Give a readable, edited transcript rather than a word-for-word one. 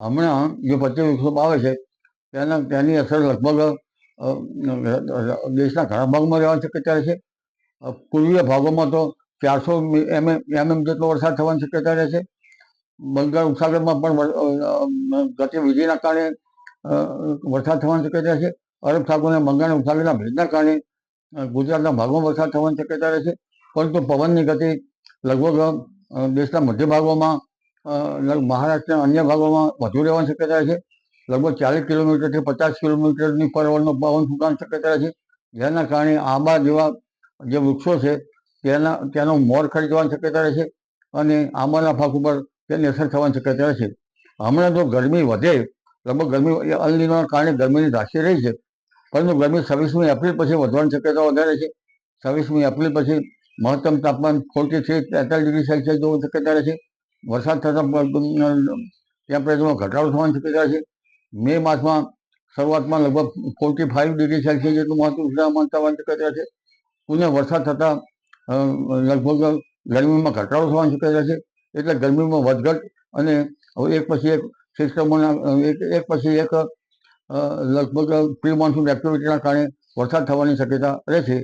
હમણાં જે પશ્ચિમ વિક્ષોભ આવે છે તેની અસર લગભગ દેશના ઘણા ભાગમાં રહેવાની શક્યતા રહે છે. પૂર્વીય ભાગોમાં તો 400 mm જેટલો વરસાદ થવાની શક્યતા રહે છે. બંગાળ ઉપસાગરમાં પણ ગતિવિધિના કારણે વરસાદ થવાની શક્યતા રહે છે. અરબ સાગર અને બંગાળ ઉપસાગરના ભેજના કારણે ગુજરાતના ભાગમાં વરસાદ થવાની શક્યતા રહે છે. પરંતુ પવનની ગતિ લગભગ દેશના મધ્ય ભાગોમાં, મહારાષ્ટ્રના અન્ય ભાગોમાં વધુ રહેવાની શક્યતા રહે છે. લગભગ 40 કિલોમીટરથી 50 કિલોમીટરની પર અવરનો પવન ફૂંકાવાની શક્યતા રહે છે. જેના કારણે આંબા જેવા જે વૃક્ષો છે તેનો મોર ખરી જવાની શક્યતા રહે છે અને આંબાના પાક ઉપર તેની અસર થવાની શક્યતા રહે છે. હમણાં જો ગરમી વધે, લગભગ ગરમી અલ નીનોના કારણે ગરમીની ધારતી રહી છે, પરંતુ ગરમી 26મી એપ્રિલ પછી વધવાની શક્યતા વધારે છે. 26મી એપ્રિલ પછી મહત્તમ તાપમાન 43 થી 43 ડિગ્રી સેલ્સિયસ જેવું શક્યતા રહે છે. વરસાદ થતાં ટેમ્પરેચરમાં ઘટાડો થવાની શક્યતા રહે છે. મે માસમાં શરૂઆતમાં લગભગ 45 ડિગ્રી સેલ્સિયસ જેટલું મહત્તમ તાપમાન થવાની શક્યતા છે. પુનઃ વરસાદ થતાં લગભગ ગરમીમાં ઘટાડો થવાની શક્યતા છે. એટલે ગરમીમાં વધઘટ અને એક પછી એક સિસ્ટમોના એક પછી એક લગભગ પ્રી મોન્સૂન એક્ટિવિટીના કારણે વરસાદ થવાની શક્યતા રહે છે.